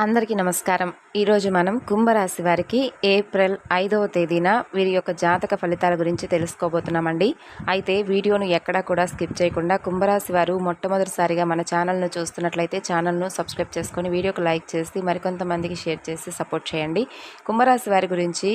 అందరికీ నమస్కారం. ఈరోజు మనం కుంభరాశి వారికి ఏప్రిల్ 5వ తేదీన వీరి యొక్క జాతక ఫలితాల గురించి తెలుసుకోబోతున్నామండి. అయితే వీడియోను ఎక్కడా కూడా స్కిప్ చేయకుండా కుంభరాశి వారు మొట్టమొదటిసారిగా మన ఛానల్ను చూస్తున్నట్లయితే ఛానల్ను సబ్స్క్రైబ్ చేసుకొని వీడియోకి లైక్ చేసి మరికొంతమందికి షేర్ చేసి సపోర్ట్ చేయండి. కుంభరాశి వారి గురించి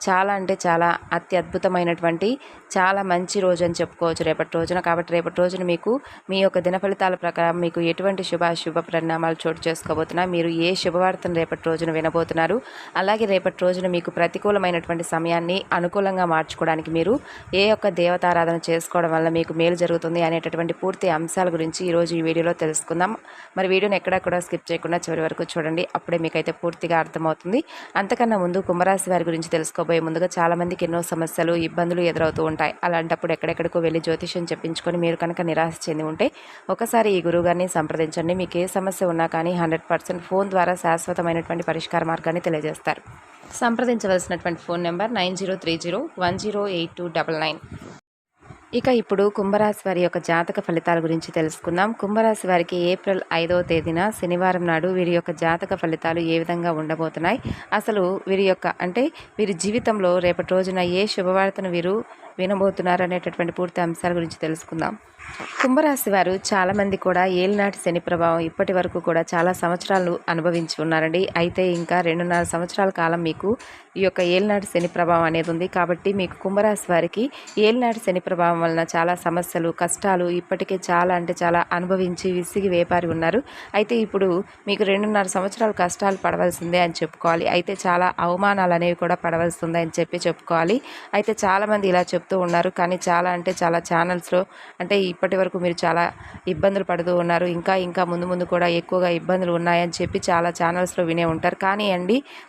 చాలా అంటే చాలా అత్యద్భుతమైనటువంటి చాలా మంచి రోజు అని చెప్పుకోవచ్చు రేపటి రోజున. కాబట్టి రేపటి రోజున మీకు మీ యొక్క దిన ఫలితాల ప్రకారం మీకు ఎటువంటి శుభ పరిణామాలు చోటు చేసుకోబోతున్నా, మీరు ఏ శుభవార్తను రేపటి రోజున వినబోతున్నారు, అలాగే రేపటి రోజున మీకు ప్రతికూలమైనటువంటి సమయాన్ని అనుకూలంగా మార్చుకోవడానికి మీరు ఏ యొక్క దేవతారాధన చేసుకోవడం వల్ల మీకు మేలు జరుగుతుంది అనేటటువంటి పూర్తి అంశాల గురించి ఈరోజు ఈ వీడియోలో తెలుసుకుందాం. మరి వీడియోని ఎక్కడా కూడా స్కిప్ చేయకుండా చివరి వరకు చూడండి, అప్పుడే మీకైతే పూర్తిగా అర్థమవుతుంది. అంతకన్నా ముందు కుంభరాశి వారి గురించి తెలుసుకోబోయే ముందుగా చాలామందికి ఎన్నో సమస్యలు ఇబ్బందులు ఎదురవుతూ ఉంటాయి. అలాంటప్పుడు ఎక్కడెక్కడికో వెళ్ళి జ్యోతిష్యం చెప్పించుకొని మీరు కనుక నిరాశ చెంది ఉంటే ఒకసారి ఈ గురువుగారిని సంప్రదించండి. మీకు ఏ సమస్య ఉన్నా కానీ 100% ఫోన్ ద్వారా శాశ్వతమైనటువంటి పరిష్కార మార్గాన్ని తెలియజేస్తారు. సంప్రదించవలసినటువంటి ఫోన్ నెంబర్ 9030108299. ఇక ఇప్పుడు కుంభరాశి వారి యొక్క జాతక ఫలితాల గురించి తెలుసుకుందాం. కుంభరాశి వారికి ఏప్రిల్ 5వ తేదీన శనివారం నాడు వీరి యొక్క జాతక ఫలితాలు ఏ విధంగా ఉండబోతున్నాయి, అసలు వీరి యొక్క వీరి జీవితంలో రేపటి రోజున ఏ శుభవార్తను వీరు వినబోతున్నారు అనేటటువంటి పూర్తి అంశాల గురించి తెలుసుకుందాం. కుంభరాశి వారు చాలామంది కూడా ఏలినాటి శని ప్రభావం ఇప్పటి వరకు కూడా చాలా సంవత్సరాలు అనుభవించి ఉన్నారండి. అయితే ఇంకా 2.5 సంవత్సరాల కాలం మీకు ఈ యొక్క ఏలినాటి శని ప్రభావం అనేది ఉంది. కాబట్టి మీకు కుంభరాశి వారికి ఏలినాటి శని ప్రభావం వలన చాలా సమస్యలు కష్టాలు ఇప్పటికే చాలా అంటే చాలా అనుభవించి విసిగి వేపారి ఉన్నారు. అయితే ఇప్పుడు మీకు 2.5 సంవత్సరాలు కష్టాలు పడవలసిందే అని చెప్పుకోవాలి. అయితే చాలా అవమానాలు అనేవి కూడా పడవలసిందే అని చెప్పుకోవాలి. అయితే చాలామంది ఇలా చెప్తూ ఉన్నారు, కానీ చాలా అంటే చాలా ఛానల్స్లో ఇప్పటి వరకు మీరు చాలా ఇబ్బందులు పడుతూ ఉన్నారు, ఇంకా ముందు కూడా ఎక్కువగా ఇబ్బందులు ఉన్నాయని చెప్పి చాలా ఛానల్స్లో వినే ఉంటారు. కానీ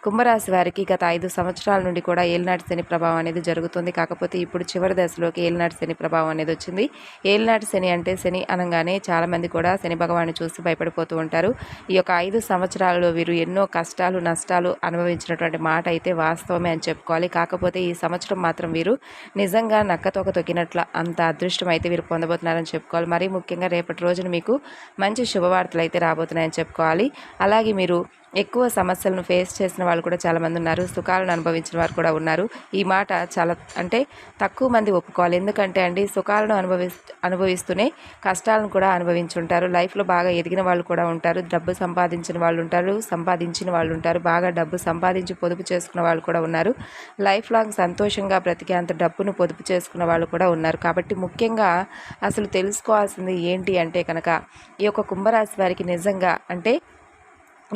కుంభరాశి వారికి గత 5 సంవత్సరాల నుండి కూడా ఏలినాటి శని ప్రభావం అనేది జరుగుతుంది. కాకపోతే ఇప్పుడు చివరి దశలోకి ఏలినాటి శని ప్రభావం అనేది వచ్చింది. ఏలినాటి శని అంటే శని అనగానే చాలామంది కూడా శని భగవాన్ని చూసి భయపడిపోతూ ఉంటారు. ఈ యొక్క 5 సంవత్సరాలలో వీరు ఎన్నో కష్టాలు నష్టాలు అనుభవించినటువంటి మాట అయితే వాస్తవమే అని చెప్పుకోవాలి. కాకపోతే ఈ సంవత్సరం మాత్రం వీరు నిజంగా నక్కతోక తొక్కినట్ల అంత అదృష్టం అయితే వీరు పొందబోతున్నారని చెప్పుకోవాలి. మరీ ముఖ్యంగా రేపటి రోజున మీకు మంచి శుభవార్తలు అయితే రాబోతున్నాయని చెప్పుకోవాలి. అలాగే మీరు ఎక్కువ సమస్యలను ఫేస్ చేసిన వాళ్ళు కూడా చాలామంది ఉన్నారు, సుఖాలను అనుభవించిన వారు కూడా ఉన్నారు. ఈ మాట చాలా తక్కువ మంది ఒప్పుకోవాలి. ఎందుకంటే సుఖాలను అనుభవిస్తూనే కష్టాలను కూడా అనుభవించుంటారు. లైఫ్లో బాగా ఎదిగిన వాళ్ళు కూడా ఉంటారు, డబ్బు సంపాదించిన వాళ్ళు ఉంటారు, బాగా డబ్బు సంపాదించి పొదుపు చేసుకున్న వాళ్ళు కూడా ఉన్నారు, లైఫ్ లాంగ్ సంతోషంగా బ్రతికే అంత డబ్బును పొదుపు చేసుకున్న వాళ్ళు కూడా ఉన్నారు. కాబట్టి ముఖ్యంగా అసలు తెలుసుకోవాల్సింది ఏంటి అంటే కనుక ఈ యొక్క కుంభరాశి వారికి నిజంగా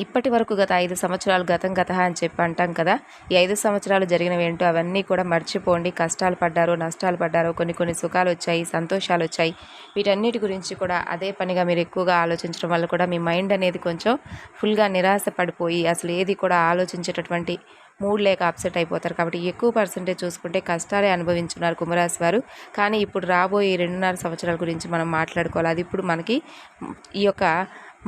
ఇప్పటి వరకు గత 5 సంవత్సరాలు గతం అని చెప్పి అంటాం కదా, ఈ 5 సంవత్సరాలు జరిగినవి ఏంటో అవన్నీ కూడా మర్చిపోండి. కష్టాలు పడ్డారో నష్టాలు పడ్డారో కొన్ని సుఖాలు వచ్చాయి, సంతోషాలు వచ్చాయి, వీటన్నిటి గురించి కూడా అదే పనిగా మీరు ఎక్కువగా ఆలోచించడం వల్ల కూడా మీ మైండ్ అనేది కొంచెం ఫుల్గా నిరాశ పడిపోయి అసలు ఏది కూడా ఆలోచించేటటువంటి మూడ్ లేక అప్సెట్ అయిపోతారు. కాబట్టి ఎక్కువ పర్సెంటేజ్ చూసుకుంటే కష్టాలే అనుభవించున్నారు కుంభరాశి వారు. కానీ ఇప్పుడు రాబోయే 2.5 సంవత్సరాల గురించి మనం మాట్లాడుకోవాలి. అది ఇప్పుడు మనకి ఈ యొక్క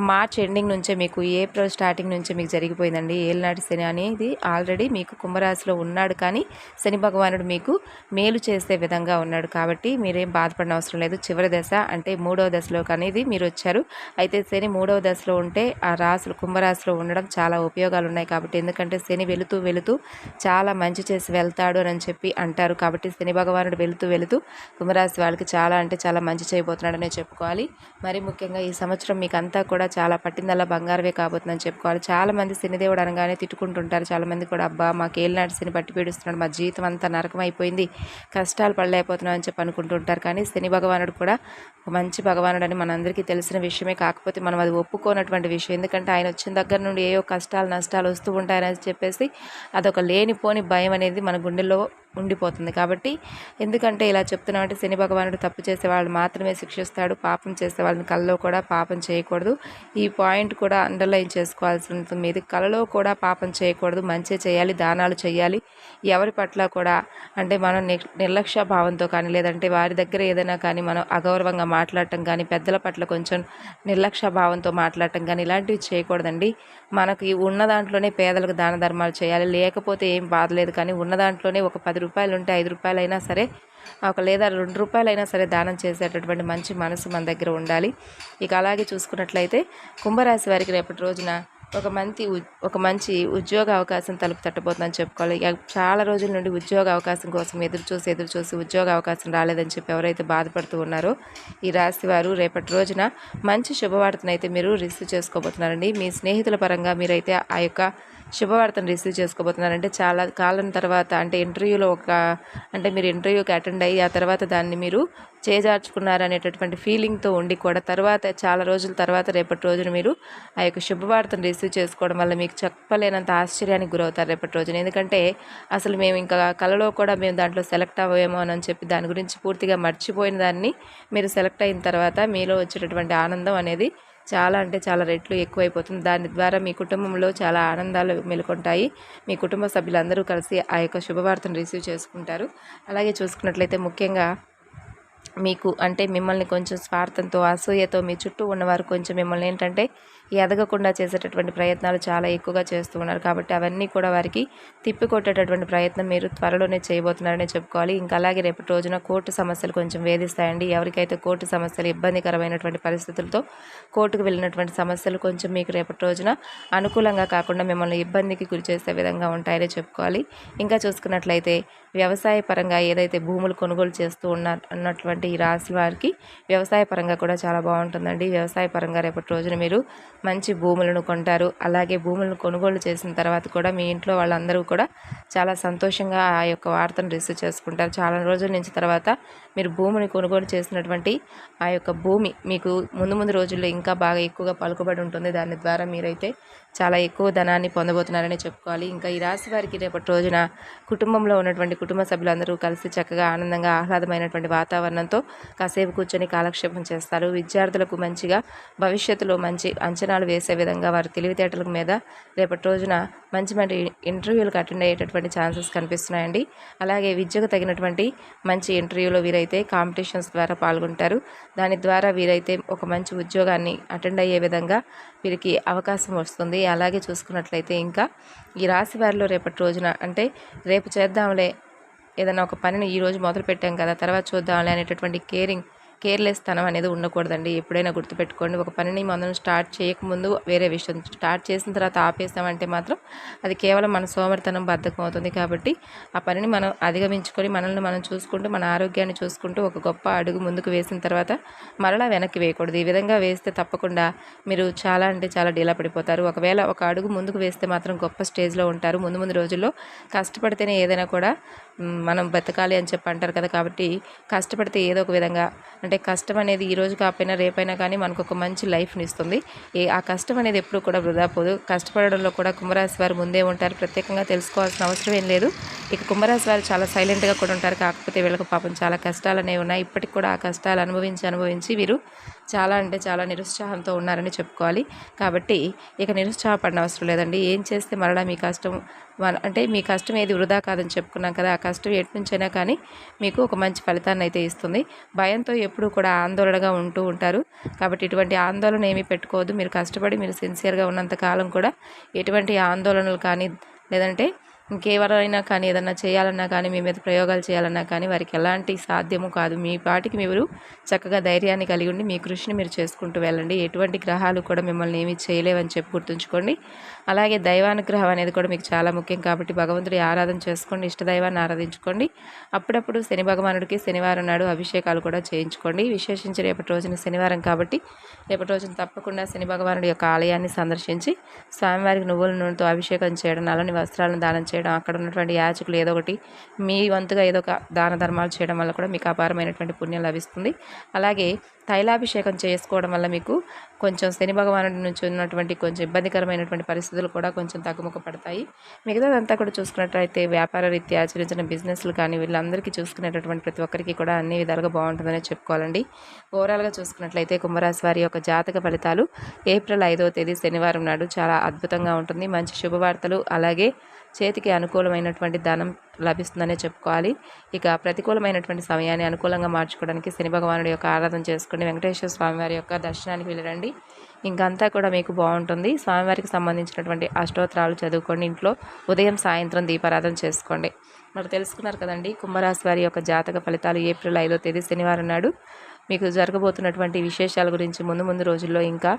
మార్చ్ ఎండింగ్ నుంచే మీకు ఏప్రిల్ స్టార్టింగ్ నుంచే మీకు జరిగిపోయిందండి. ఏలినాటి శని అనేది ఆల్రెడీ మీకు కుంభరాశిలో ఉన్నాడు, కానీ శని భగవానుడు మీకు మేలు చేసే విధంగా ఉన్నాడు. కాబట్టి మీరేం బాధపడిన అవసరం లేదు. చివరి దశ అంటే 3వ దశలోకి అనేది మీరు వచ్చారు. అయితే శని 3వ దశలో ఉంటే ఆ రాశులు కుంభరాశిలో ఉండడం చాలా ఉపయోగాలు ఉన్నాయి. కాబట్టి ఎందుకంటే శని వెళుతూ చాలా మంచి చేసి వెళ్తాడు అని చెప్పి అంటారు. కాబట్టి శని భగవానుడు వెళుతూ కుంభరాశి వాళ్ళకి చాలా అంటే చాలా మంచి చేయబోతున్నాడనే చెప్పుకోవాలి. మరి ముఖ్యంగా ఈ సంవత్సరం మీకు అంతా కూడా చాలా పట్టిందల్లా బంగారమే కాబోతుందని చెప్పుకోవాలి. చాలామంది శనిదేవుడు అనగానే తిట్టుకుంటుంటారు. చాలామంది కూడా అబ్బా మాకు ఏలినాటి శని పట్టి పీడిస్తున్నాడు, మా జీవితం అంతా నరకం అయిపోయింది, కష్టాలు పడలేకపోతున్నాం అని చెప్పి అనుకుంటుంటారు. కానీ శని భగవానుడు కూడా మంచి భగవానుడు అని మనందరికీ తెలిసిన విషయమే. కాకపోతే మనం అది ఒప్పుకోనటువంటి విషయం. ఎందుకంటే ఆయన వచ్చిన దగ్గర నుండి ఏవో కష్టాలు నష్టాలు వస్తూ ఉంటాయని చెప్పేసి అదొక లేనిపోని భయం అనేది మన గుండెల్లో ఉండిపోతుంది. కాబట్టి ఎందుకంటే ఇలా చెప్తున్నామంటే శని భగవానుడు తప్పు చేసే వాళ్ళు మాత్రమే శిక్షిస్తాడు, పాపం చేసే వాళ్ళని కలలో కూడా పాపం చేయకూడదు. ఈ పాయింట్ కూడా అండర్లైన్ చేసుకోవాల్సి ఉంటుంది. మీది కలలో కూడా పాపం చేయకూడదు, మంచి చేయాలి, దానాలు చేయాలి. ఎవరి పట్ల కూడా మనం నిర్లక్ష్య భావంతో కానీ లేదంటే వారి దగ్గర ఏదైనా కానీ మనం అగౌరవంగా మాట్లాడటం కానీ, పెద్దల పట్ల కొంచెం నిర్లక్ష్య భావంతో మాట్లాడటం కానీ ఇలాంటివి చేయకూడదండి. మనకి ఉన్న దాంట్లోనే పేదలకు దాన ధర్మాలు చేయాలి. లేకపోతే ఏం బాధలేదు, కానీ ఉన్న దాంట్లోనే ఒక 10 రూపాయలు ఉంటే 5 రూపాయలైనా సరే లేదా 2 రూపాయలైనా సరే దానం చేసేటటువంటి మంచి మనసు మన దగ్గర ఉండాలి. ఇక అలాగే చూసుకున్నట్లయితే కుంభరాశి వారికి రేపటి రోజున ఒక మంచి ఉద్యోగ అవకాశం తలుపు తట్టబోతుందని చెప్పుకోవాలి. చాలా రోజుల నుండి ఉద్యోగ అవకాశం కోసం ఎదురు చూసి ఉద్యోగ అవకాశం రాలేదని చెప్పి ఎవరైతే బాధపడుతూ ఉన్నారో ఈ రాశి వారు రేపటి రోజున మంచి శుభవార్తనైతే మీరు రిసీవ్ చేసుకోబోతున్నారండి. మీ స్నేహితుల పరంగా మీరైతే ఆ యొక్క శుభవార్తను రిసీవ్ చేసుకోబోతున్నారంటే చాలా కాలం తర్వాత అంటే మీరు ఇంటర్వ్యూకి అటెండ్ అయ్యి ఆ తర్వాత దాన్ని మీరు చేజార్చుకున్నారనేటటువంటి ఫీలింగ్తో ఉండి కూడా తర్వాత చాలా రోజుల తర్వాత రేపటి రోజున మీరు ఆ యొక్క శుభవార్తను రిసీవ్ చేసుకోవడం వల్ల మీకు చెప్పలేనంత ఆశ్చర్యానికి గురవుతారు రేపటి రోజున. ఎందుకంటే అసలు మేము ఇంకా కలలో కూడా మేము దాంట్లో సెలెక్ట్ అవ్వేమో అని చెప్పి దాని గురించి పూర్తిగా మర్చిపోయిన దాన్ని మీరు సెలెక్ట్ అయిన తర్వాత మీలో వచ్చేటటువంటి ఆనందం అనేది చాలా రెట్లు ఎక్కువైపోతుంది. దాని ద్వారా మీ కుటుంబంలో చాలా ఆనందాలు మెలుకుంటాయి. మీ కుటుంబ సభ్యులందరూ కలిసి ఆ యొక్క శుభవార్తను రిసీవ్ చేసుకుంటారు. అలాగే చూసుకున్నట్లయితే ముఖ్యంగా మీకు అంటే మిమ్మల్ని కొంచెం స్వార్థంతో అసూయతో మీ చుట్టూ ఉన్నవారు కొంచెం మిమ్మల్ని ఏంటంటే ఎదగకుండా చేసేటటువంటి ప్రయత్నాలు చాలా ఎక్కువగా చేస్తూ ఉన్నారు. కాబట్టి అవన్నీ కూడా వారికి తిప్పికొట్టేటటువంటి ప్రయత్నం మీరు త్వరలోనే చేయబోతున్నారనే చెప్పుకోవాలి. ఇంకా అలాగే రేపటి రోజున కోర్టు సమస్యలు కొంచెం వేధిస్తాయండి. ఎవరికైతే కోర్టు సమస్యలు ఇబ్బందికరమైనటువంటి పరిస్థితులతో కోర్టుకు వెళ్ళినటువంటి సమస్యలు కొంచెం మీకు రేపటి రోజున అనుకూలంగా కాకుండా మిమ్మల్ని ఇబ్బందికి గురి చేసే విధంగా ఉంటాయనే చెప్పుకోవాలి. ఇంకా చూసుకున్నట్లయితే వ్యవసాయ పరంగా ఏదైతే భూములు కొనుగోలు చేస్తూ ఉన్నటువంటి ఈ రాశి వారికి వ్యవసాయ పరంగా కూడా చాలా బాగుంటుందండి. వ్యవసాయ పరంగా రేపటి రోజున మీరు మంచి భూములను కొంటారు. అలాగే భూములను కొనుగోలు చేసిన తర్వాత కూడా మీ ఇంట్లో వాళ్ళందరూ కూడా చాలా సంతోషంగా ఆ యొక్క వార్తను రిసీవ్ చేసుకుంటారు. చాలా రోజుల నుంచి తర్వాత మీరు భూమిని కొనుగోలు చేసినటువంటి ఆ యొక్క భూమి మీకు ముందు రోజుల్లో ఇంకా బాగా ఎక్కువగా పలుకుబడి ఉంటుంది. దాని ద్వారా మీరైతే చాలా ఎక్కువ ధనాన్ని పొందబోతున్నారని చెప్పుకోవాలి. ఇంకా ఈ రాశి వారికి రేపటి రోజున కుటుంబంలో ఉన్నటువంటి కుటుంబ సభ్యులందరూ కలిసి చక్కగా ఆనందంగా ఆహ్లాదమైనటువంటి వాతావరణంతో కాసేపు కూర్చొని కాలక్షేపం చేస్తారు. విద్యార్థులకు మంచిగా భవిష్యత్తులో మంచి అంచనాలు వేసే విధంగా వారి తెలివితేటల మీద రేపటి రోజున మంచి ఇంటర్వ్యూలకు అటెండ్ అయ్యేటటువంటి ఛాన్సెస్ కనిపిస్తున్నాయండి. అలాగే విద్యకు తగినటువంటి మంచి ఇంటర్వ్యూలో వీరైతే కాంపిటీషన్స్ ద్వారా పాల్గొంటారు. దాని ద్వారా వీరైతే ఒక మంచి ఉద్యోగాన్ని అటెండ్ అయ్యే విధంగా వీరికి అవకాశం వస్తుంది. అలాగే చూసుకున్నట్లయితే ఇంకా ఈ రాశి వారిలో రేపటి రోజున అంటే రేపు చేద్దాంలే ఏదైనా ఒక పనిని ఈరోజు మొదలు పెట్టాం కదా తర్వాత చూద్దాంలే అనేటటువంటి కేర్లెస్ తనం అనేది ఉండకూడదండి. ఎప్పుడైనా గుర్తుపెట్టుకోండి, ఒక పనిని మనం స్టార్ట్ చేయకముందు వేరే విషయం, స్టార్ట్ చేసిన తర్వాత ఆపేసామంటే మాత్రం అది కేవలం మన సోమరితనం బద్ధకం అవుతుంది. కాబట్టి ఆ పనిని మనం అధిగమించుకొని మనల్ని మనం చూసుకుంటూ మన ఆరోగ్యాన్ని చూసుకుంటూ ఒక గొప్ప అడుగు ముందుకు వేసిన తర్వాత మరలా వెనక్కి వేయకూడదు. ఈ విధంగా వేస్తే తప్పకుండా మీరు చాలా డీలా పడిపోతారు. ఒకవేళ ఒక అడుగు ముందుకు వేస్తే మాత్రం గొప్ప స్టేజ్లో ఉంటారు. ముందు రోజుల్లో కష్టపడితేనే ఏదైనా కూడా మనం బతకాలి అని చెప్పి అంటారు కదా. కాబట్టి కష్టపడితే ఏదో ఒక విధంగా అంటే కష్టం అనేది ఈరోజు కాకపోయినా రేపైనా కానీ మనకు ఒక మంచి లైఫ్ని ఇస్తుంది. ఆ కష్టం అనేది ఎప్పుడు కూడా వృధా పోదు. కష్టపడడంలో కూడా కుంభరాశి వారు ముందే ఉంటారు. ప్రత్యేకంగా తెలుసుకోవాల్సిన అవసరం ఏం లేదు. ఇక కుంభరాశి వారు చాలా సైలెంట్గా కూడా ఉంటారు. కాకపోతే వీళ్ళకు పాపం చాలా కష్టాలు అనేవి ఉన్నాయి. ఇప్పటికి కూడా ఆ కష్టాలు అనుభవించి వీరు చాలా నిరుత్సాహంతో ఉన్నారని చెప్పుకోవాలి. కాబట్టి ఇక నిరుత్సాహపడిన అవసరం లేదండి. ఏం చేస్తే మరలా మీ కష్టం అంటే మీ కష్టం ఏది వృధా కాదని చెప్పుకున్నాం కదా. ఆ కష్టం ఎటు నుంచైనా కానీ మీకు ఒక మంచి ఫలితాన్ని అయితే ఇస్తుంది. భయంతో ఎప్పుడూ కూడా ఆందోళనగా ఉంటూ ఉంటారు. కాబట్టి ఇటువంటి ఆందోళన ఏమీ పెట్టుకోవద్దు. మీరు కష్టపడి మీరు సిన్సియర్గా ఉన్నంత కాలం కూడా ఎటువంటి ఆందోళనలు కానీ లేదంటే ఇంకెవరైనా కానీ ఏదన్నా చేయాలన్నా కానీ మీ మీద ప్రయోగాలు చేయాలన్నా కానీ వారికి ఎలాంటి సాధ్యము కాదు. మీ పాటికి మీరు చక్కగా ధైర్యాన్ని కలిగి ఉండి మీ కృషిని మీరు చేసుకుంటూ వెళ్ళండి. ఎటువంటి గ్రహాలు కూడా మిమ్మల్ని ఏమీ చేయలేవని చెప్పి గుర్తుంచుకోండి. అలాగే దైవానుగ్రహం అనేది కూడా మీకు చాలా ముఖ్యం. కాబట్టి భగవంతుడి ఆరాధన చేసుకోండి, ఇష్టదైవాన్ని ఆరాధించుకోండి. అప్పుడప్పుడు శని భగవానుడికి శనివారం నాడు అభిషేకాలు కూడా చేయించుకోండి. విశేషించి రేపటి రోజున శనివారం కాబట్టి రేపటి రోజున తప్పకుండా శని భగవానుడి యొక్క ఆలయాన్ని సందర్శించి స్వామివారికి నువ్వుల నూనెతో అభిషేకం చేయడం, నల్లని వస్త్రాలను దానం చేయడం, అక్కడ ఉన్నటువంటి యాచకులు ఏదో ఒకటి మీ వంతుగా ఏదో ఒక దాన ధర్మాలు చేయడం వల్ల కూడా మీకు అపారమైనటువంటి పుణ్యం లభిస్తుంది. అలాగే తైలాభిషేకం చేసుకోవడం వల్ల మీకు కొంచెం శని భగవానుడి నుంచి ఉన్నటువంటి కొంచెం ఇబ్బందికరమైనటువంటి పరిస్థితులు కూడా కొంచెం తగ్గుముఖ పడతాయి. మిగతాదంతా కూడా చూసుకున్నట్లయితే వ్యాపార రీత్యా చిన్న బిజినెస్లు కానీ వీళ్ళందరికీ చూసుకునేటటువంటి ప్రతి ఒక్కరికి కూడా అన్ని విధాలుగా బాగుంటుందని చెప్పుకోవాలండి. ఓవరాల్గా చూసుకున్నట్లయితే కుంభరాశి వారి యొక్క జాతక ఫలితాలు ఏప్రిల్ 5వ తేదీ శనివారం నాడు చాలా అద్భుతంగా ఉంటుంది. మంచి శుభవార్తలు అలాగే చేతికి అనుకూలమైనటువంటి ధనం లభిస్తుందనే చెప్పుకోవాలి. ఇక ప్రతికూలమైనటువంటి సమయాన్ని అనుకూలంగా మార్చుకోవడానికి శని భగవానుడి యొక్క ఆరాధన చేసుకోండి. వెంకటేశ్వర స్వామివారి యొక్క దర్శనానికి వెళ్ళండి. ఇంకంతా కూడా మీకు బాగుంటుంది. స్వామివారికి సంబంధించినటువంటి అష్టోత్తరాలు చదువుకోండి. ఇంట్లో ఉదయం సాయంత్రం దీపారాధన చేసుకోండి. మరి తెలుసుకున్నారు కదండి కుంభరాశి వారి యొక్క జాతక ఫలితాలు ఏప్రిల్ 5వ తేదీ శనివారం నాడు మీకు జరగబోతున్నటువంటి విశేషాల గురించి ముందు రోజుల్లో ఇంకా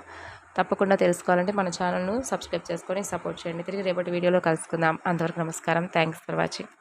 తప్పకుండా తెలుసుకోవాలంటే మన ఛానల్ను సబ్స్క్రైబ్ చేసుకొని సపోర్ట్ చేయండి. తిరిగి రేపటి వీడియోలో కలుసుకుందాం. అంతవరకు నమస్కారం. Thanks for watching.